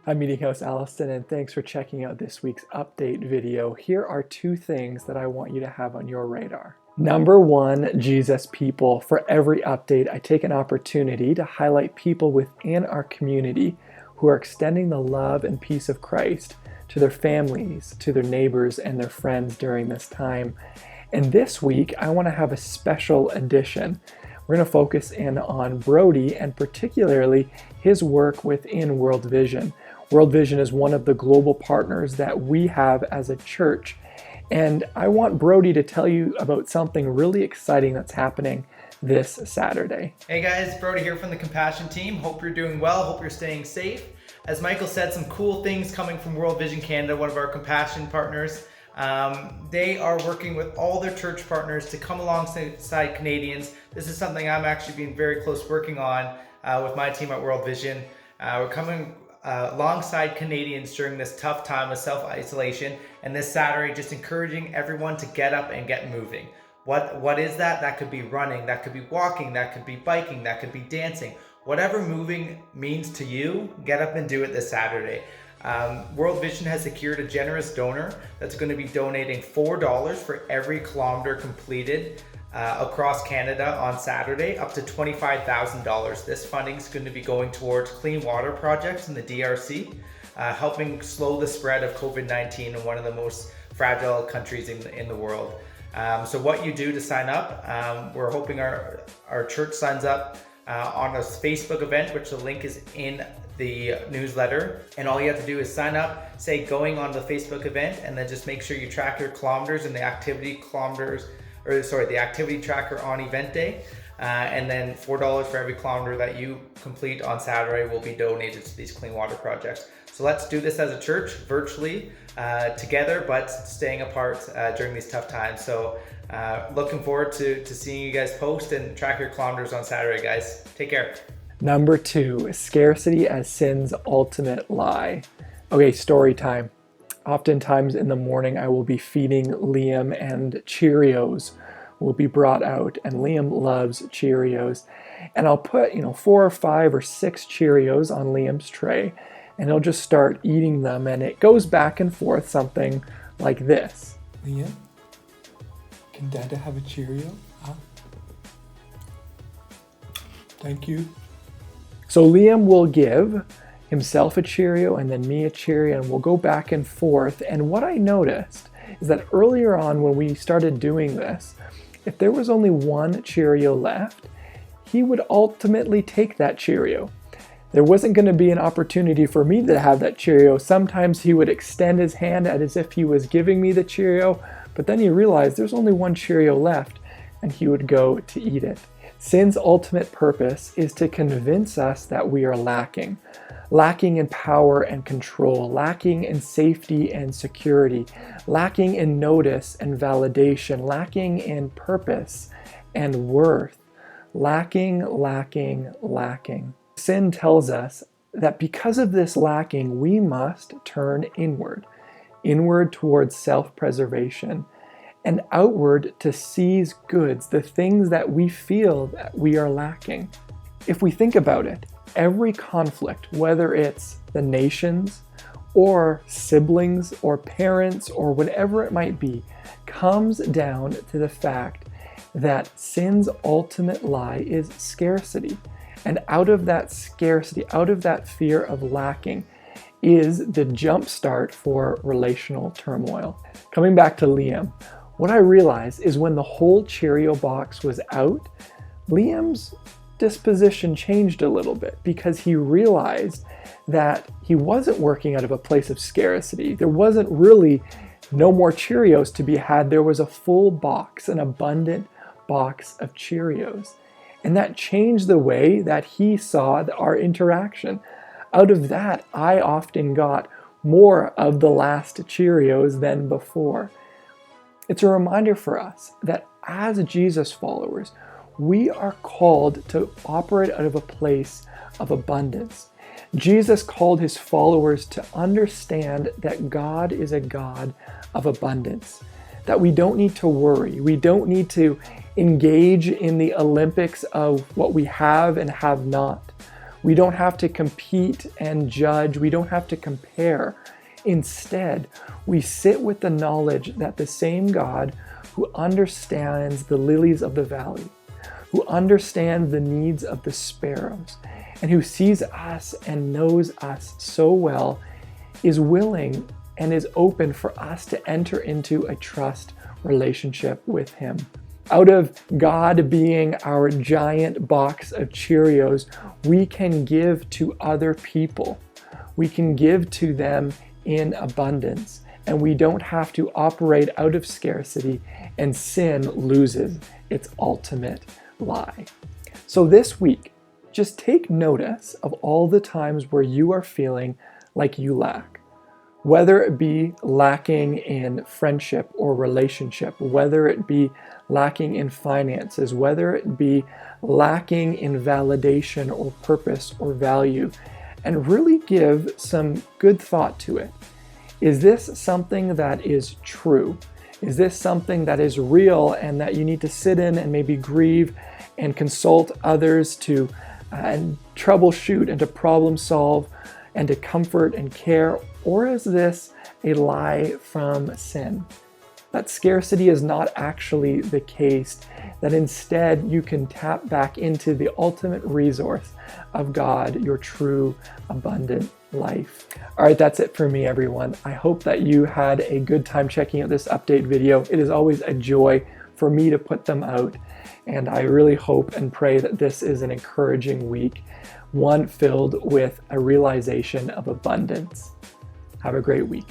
I'm Meeting House Alliston, and thanks for checking out this week's update video. Here are two things that I want you to have on your radar. Number one, Jesus people. For every update, I take an opportunity to highlight people within our community who are extending the love and peace of Christ to their families, to their neighbors, and their friends during this time. And this week, I want to have a special edition. We're going to focus in on Brody and particularly his work within World Vision. World Vision is one of the global partners that we have as a church. And I want Brody to tell you about something really exciting that's happening this Saturday. Hey guys, Brody here from the Compassion team. Hope you're doing well, hope you're staying safe. As Michael said, some cool things coming from World Vision Canada, one of our Compassion partners. They are working with all their church partners to come alongside Canadians. This is something I'm actually being very close working on with my team at World Vision. We're coming alongside Canadians during this tough time of self-isolation, and this Saturday just encouraging everyone to get up and get moving. What is that? That could be running, that could be walking, that could be biking, that could be dancing. Whatever moving means to you, get up and do it this Saturday. World Vision has secured a generous donor that's going to be donating $4 for every kilometer completed across Canada on Saturday, up to $25,000. This funding is going to be going towards clean water projects in the DRC, helping slow the spread of COVID-19 in one of the most fragile countries in the world. So what you do to sign up, we're hoping our church signs up on a Facebook event, which the link is in the newsletter, and all you have to do is sign up, say going on the Facebook event, and then just make sure you track your kilometers in the activity tracker on event day, and then $4 for every kilometer that you complete on Saturday will be donated to these clean water projects. So let's do this as a church, virtually, together, but staying apart during these tough times. So looking forward to seeing you guys post and track your kilometers on Saturday, guys. Take care. Number two, scarcity as sin's ultimate lie. Okay, story time. Oftentimes in the morning, I will be feeding Liam, and Cheerios will be brought out, and Liam loves Cheerios. And I'll put, 4 or 5 or 6 Cheerios on Liam's tray, and he'll just start eating them, and it goes back and forth something like this. Liam, can Dada have a Cheerio? Huh? Thank you. So Liam will give himself a Cheerio and then me a Cheerio, and we'll go back and forth. And what I noticed is that earlier on when we started doing this, if there was only one Cheerio left, he would ultimately take that Cheerio. There wasn't going to be an opportunity for me to have that Cheerio. Sometimes he would extend his hand as if he was giving me the Cheerio, but then you realize there's only one Cheerio left, and he would go to eat it. Sin's ultimate purpose is to convince us that we are lacking in power and control, lacking in safety and security, lacking in notice and validation, lacking in purpose and worth, lacking. Sin tells us that because of this lacking, we must turn inward towards self-preservation, and outward to seize goods, the things that we feel that we are lacking. If we think about it, every conflict, whether it's the nations or siblings or parents or whatever it might be, comes down to the fact that sin's ultimate lie is scarcity. And out of that scarcity, out of that fear of lacking, is the jump start for relational turmoil. Coming back to Liam, what I realized is when the whole Cheerio box was out, Liam's disposition changed a little bit because he realized that he wasn't working out of a place of scarcity. There wasn't really no more Cheerios to be had. There was a full box, an abundant box of Cheerios. And that changed the way that he saw our interaction. Out of that, I often got more of the last Cheerios than before. It's a reminder for us that as Jesus followers, we are called to operate out of a place of abundance. Jesus called his followers to understand that God is a God of abundance, that we don't need to worry. We don't need to engage in the Olympics of what we have and have not. We don't have to compete and judge. We don't have to compare. Instead, we sit with the knowledge that the same God who understands the lilies of the valley, who understands the needs of the sparrows, and who sees us and knows us so well, is willing and is open for us to enter into a trust relationship with Him. Out of God being our giant box of Cheerios, we can give to other people. We can give to them in abundance, and we don't have to operate out of scarcity, and sin loses its ultimate lie. So this week, just take notice of all the times where you are feeling like you lack. Whether it be lacking in friendship or relationship, whether it be lacking in finances, whether it be lacking in validation or purpose or value, and really give some good thought to it. Is this something that is true? Is this something that is real and that you need to sit in and maybe grieve and consult others to troubleshoot and to problem solve and to comfort and care? Or is this a lie from sin? That scarcity is not actually the case, that instead you can tap back into the ultimate resource of God, your true abundant life. All right, that's it for me, everyone. I hope that you had a good time checking out this update video. It is always a joy for me to put them out, and I really hope and pray that this is an encouraging week, one filled with a realization of abundance. Have a great week.